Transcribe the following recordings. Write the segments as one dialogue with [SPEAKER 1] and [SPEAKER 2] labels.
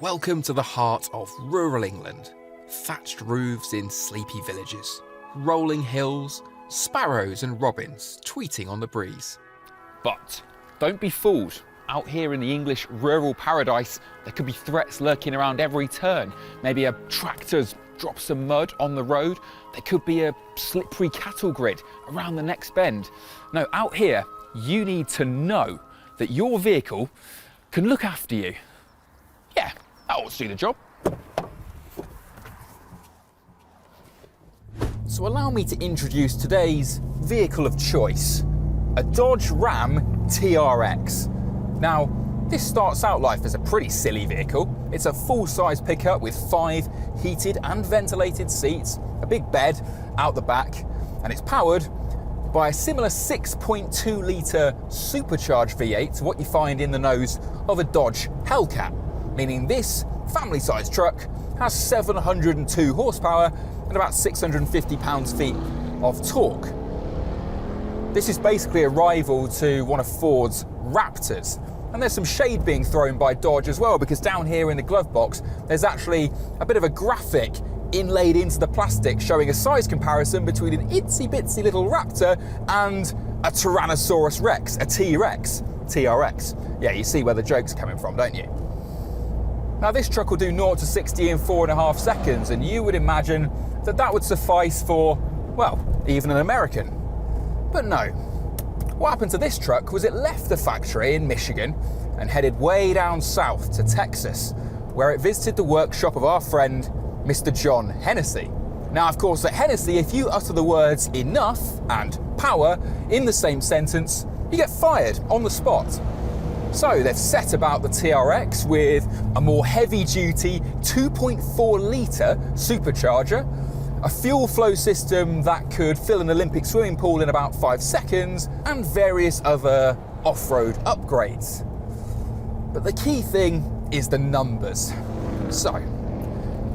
[SPEAKER 1] Welcome to the heart of rural England. Thatched roofs in sleepy villages, rolling hills, sparrows and robins tweeting on the breeze.
[SPEAKER 2] But don't be fooled. Out here in the English rural paradise, there could be threats lurking around every turn. Maybe a tractor's dropped some mud on the road. There could be a slippery cattle grid around the next bend. No, out here, you need to know that your vehicle can look after you. Yeah, that ought to do the job.
[SPEAKER 1] So allow me to introduce today's vehicle of choice, a Dodge Ram TRX. Now, this starts out life as a pretty silly vehicle. It's a full-size pickup with 5 heated and ventilated seats, a big bed out the back, and it's powered by a similar 6.2 litre supercharged V8 to what you find in the nose of a Dodge Hellcat, meaning this family-sized truck has 702 horsepower and about 650 pounds-feet of torque. This is basically a rival to one of Ford's Raptors. And there's some shade being thrown by Dodge as well, because down here in the glove box, there's actually a bit of a graphic inlaid into the plastic showing a size comparison between an itsy-bitsy little Raptor and a Tyrannosaurus Rex, a T-Rex, TRX. Yeah, you see where the joke's coming from, don't you? Now this truck will do 0 to 60 in 4.5 seconds, and you would imagine that that would suffice for, well, even an American. But no. What happened to this truck was it left the factory in Michigan and headed way down south to Texas, where it visited the workshop of our friend, Mr. John Hennessey. Now, of course, at Hennessey, if you utter the words enough and power in the same sentence, you get fired on the spot. So they've set about the TRX with a more heavy-duty 2.4 litre supercharger, a fuel flow system that could fill an Olympic swimming pool in about 5 seconds, and various other off-road upgrades. But the key thing is the numbers. So,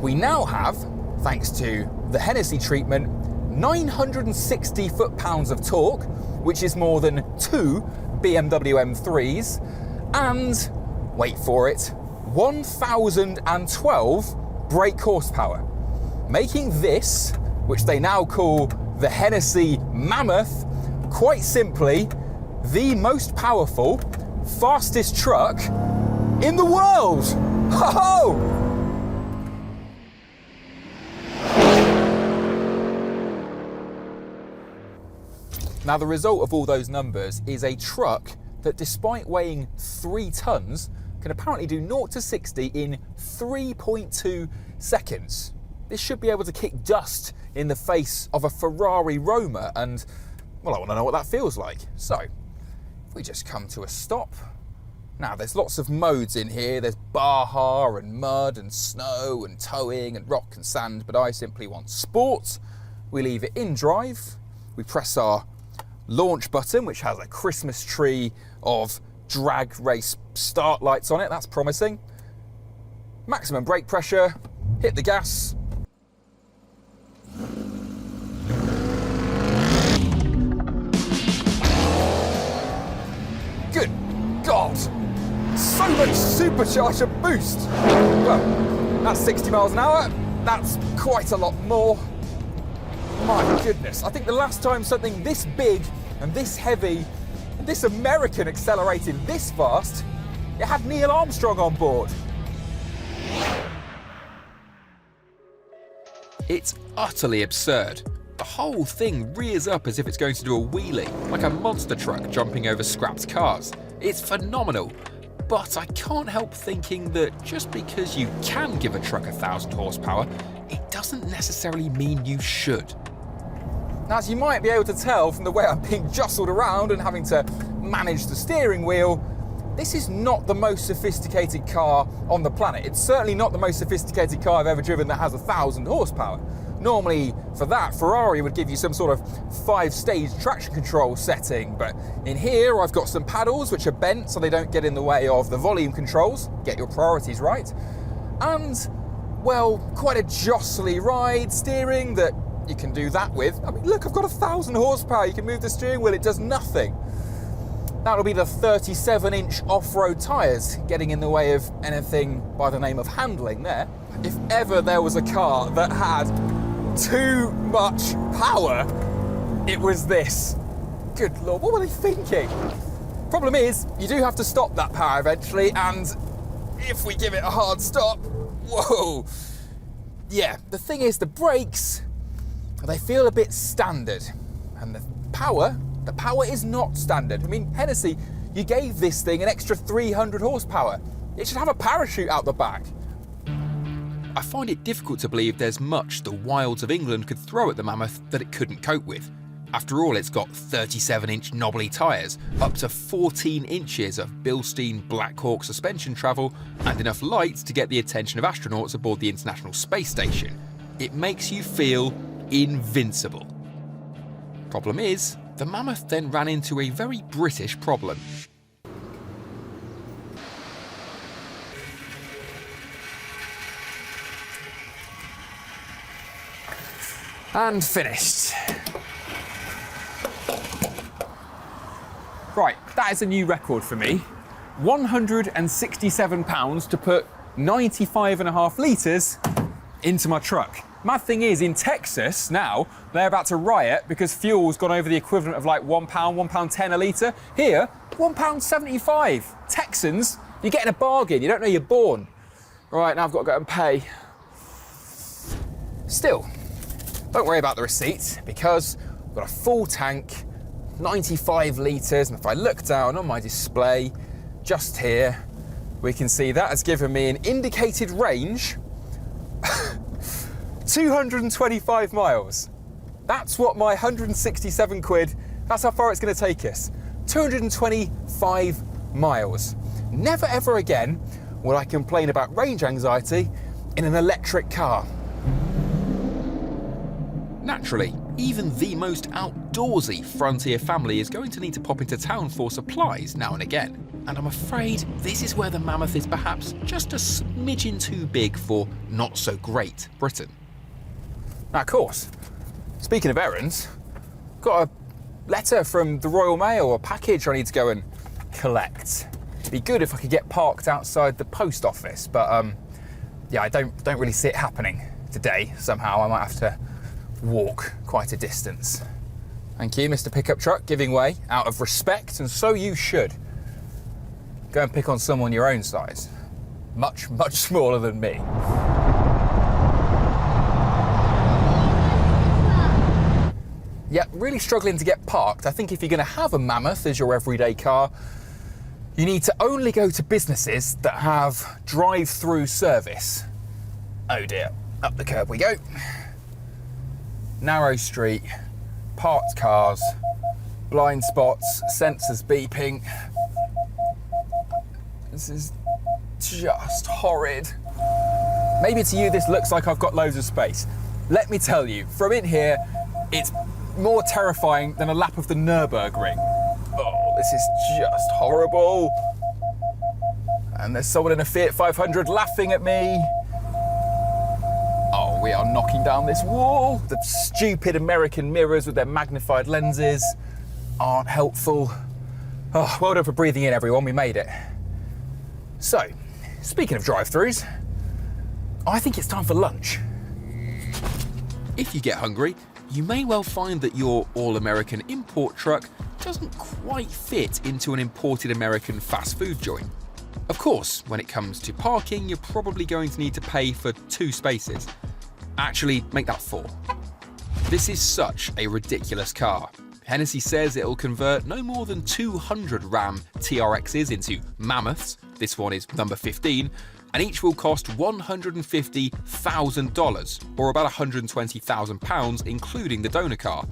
[SPEAKER 1] we now have, thanks to the Hennessey treatment, 960 foot-pounds of torque, which is more than 2 BMW M3s, and, wait for it, 1,012 brake horsepower, making this, which they now call the Hennessey Mammoth, quite simply the most powerful, fastest truck in the world. Ho-ho! Now the result of all those numbers is a truck that, despite weighing 3 tons, can apparently do 0 to 60 in 3.2 seconds. This should be able to kick dust in the face of a Ferrari Roma, and, well, I want to know what that feels like. So, if we just come to a stop. Now, there's lots of modes in here. There's Baja and mud and snow and towing and rock and sand, but I simply want sport. We leave it in drive. We press our launch button, which has a Christmas tree of drag race start lights on it. That's promising. Maximum brake pressure. Hit the gas. Good God! So much supercharger boost! Well, that's 60 miles an hour. That's quite a lot more. My goodness, I think the last time something this big and this heavy and this American accelerated this fast, it had Neil Armstrong on board. It's utterly absurd. The whole thing rears up as if it's going to do a wheelie, like a monster truck jumping over scrapped cars. It's phenomenal, but I can't help thinking that just because you can give a truck 1,000 horsepower, it doesn't necessarily mean you should. Now, as you might be able to tell from the way I'm being jostled around and having to manage the steering wheel, this is not the most sophisticated car on the planet. It's certainly not the most sophisticated car I've ever driven that has 1,000 horsepower. Normally, for that, Ferrari would give you some sort of 5-stage traction control setting, but in here I've got some paddles which are bent so they don't get in the way of the volume controls, get your priorities right, and, well, quite a jostly ride steering that you can do that with. I mean, look, I've got 1,000 horsepower, you can move the steering wheel, it does nothing. That'll be the 37-inch off-road tyres getting in the way of anything by the name of handling there. If ever there was a car that had too much power, it was this. Good Lord, what were they thinking? Problem is, you do have to stop that power eventually, and if we give it a hard stop, whoa. Yeah, the thing is, the brakes, they feel a bit standard, and the power is not standard. I mean, Hennessey, you gave this thing an extra 300 horsepower. It should have a parachute out the back. I find it difficult to believe there's much the wilds of England could throw at the Mammoth that it couldn't cope with. After all, it's got 37-inch knobbly tyres, up to 14 inches of Bilstein Black Hawk suspension travel, and enough lights to get the attention of astronauts aboard the International Space Station. It makes you feel invincible. Problem is, the Mammoth then ran into a very British problem. And finished. Right, that is a new record for me. 167 pounds to put 95.5 litres into my truck. Mad thing is, in Texas now, they're about to riot because fuel's gone over the equivalent of like £1, £1.10 a litre. Here, £1.75. Texans, you're getting a bargain, you don't know you're born. Right, now I've got to go and pay. Still, don't worry about the receipt because I've got a full tank, 95 litres, and if I look down on my display, just here, we can see that has given me an indicated range 225 miles. That's what my 167 quid, that's how far it's going to take us. 225 miles. Never ever again will I complain about range anxiety in an electric car. Naturally, even the most outdoorsy Frontier family is going to need to pop into town for supplies now and again. And I'm afraid this is where the Mammoth is perhaps just a smidgen too big for not so great Britain. Now, of course, speaking of errands, got a letter from the Royal Mail, a package I need to go and collect. It'd be good if I could get parked outside the post office, but yeah, I don't really see it happening today. Somehow I might have to walk quite a distance. Thank you, Mr. Pickup Truck, giving way out of respect, and so you should. Go and pick on someone your own size. Much, much smaller than me. Yeah, really struggling to get parked. I think if you're going to have a Mammoth as your everyday car, you need to only go to businesses that have drive-through service. Oh dear, up the curb we go. Narrow street, parked cars, blind spots, sensors beeping. This is just horrid. Maybe to you this looks like I've got loads of space. Let me tell you, from in here, it's more terrifying than a lap of the Nürburgring. Oh, this is just horrible. And there's someone in a Fiat 500 laughing at me. Oh, we are knocking down this wall. The stupid American mirrors with their magnified lenses aren't helpful. Oh, well done for breathing in, everyone, we made it. So, speaking of drive-thrus, I think it's time for lunch. If you get hungry, you may well find that your all-American import truck doesn't quite fit into an imported American fast food joint. Of course, when it comes to parking, you're probably going to need to pay for 2 spaces. Actually, make that 4. This is such a ridiculous car. Hennessey says it'll convert no more than 200 Ram TRXs into Mammoths. This one is number 15, and each will cost $150,000, or about £120,000, including the donor car.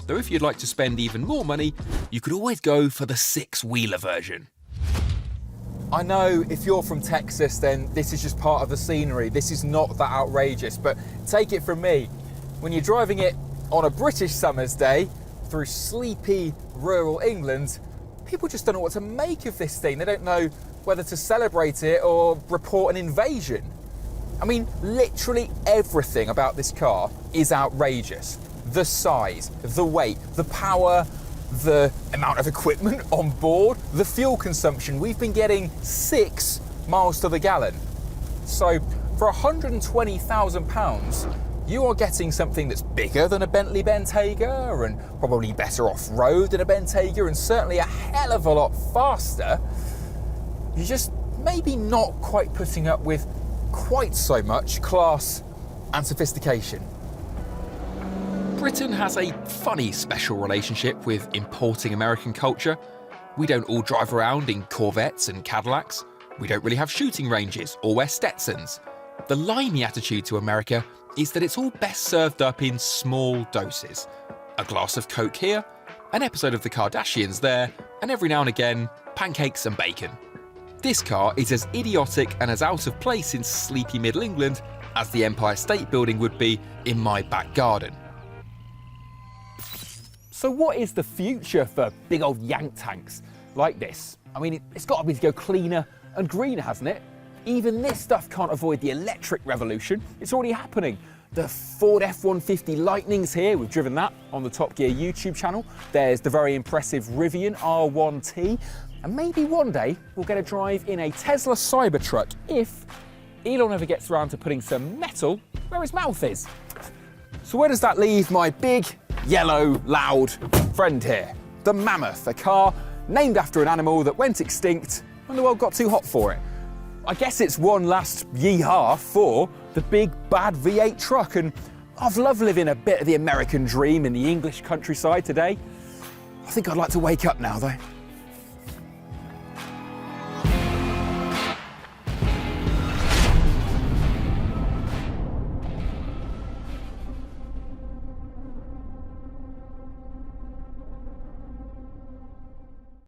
[SPEAKER 1] Though if you'd like to spend even more money, you could always go for the 6-wheeler version. I know if you're from Texas, then this is just part of the scenery. This is not that outrageous, but take it from me. when you're driving it on a British summer's day through sleepy rural England, people just don't know what to make of this thing. They don't know whether to celebrate it or report an invasion. I mean, literally everything about this car is outrageous. The size, the weight, the power, the amount of equipment on board, the fuel consumption. We've been getting 6 miles to the gallon. So for £120,000, you are getting something that's bigger than a Bentley Bentayga and probably better off-road than a Bentayga and certainly a hell of a lot faster. You're just maybe not quite putting up with quite so much class and sophistication.
[SPEAKER 2] Britain has a funny special relationship with importing American culture. We don't all drive around in Corvettes and Cadillacs. We don't really have shooting ranges or wear Stetsons. The limey attitude to America is that it's all best served up in small doses. A glass of Coke here, an episode of the Kardashians there, and every now and again, pancakes and bacon. This car is as idiotic and as out of place in sleepy Middle England as the Empire State Building would be in my back garden.
[SPEAKER 1] So what is the future for big old yank tanks like this? I mean, it's got to be to go cleaner and greener, hasn't it? Even this stuff can't avoid the electric revolution. It's already happening. The Ford F-150 Lightning's here. We've driven that on the Top Gear YouTube channel. There's the very impressive Rivian R1T. And maybe one day we'll get a drive in a Tesla Cybertruck if Elon ever gets around to putting some metal where his mouth is. So where does that leave my big, yellow, loud friend here? The Mammoth, a car named after an animal that went extinct when the world got too hot for it. I guess it's one last yee-haw for the big bad V8 truck, and I've loved living a bit of the American dream in the English countryside today. I think I'd like to wake up now though.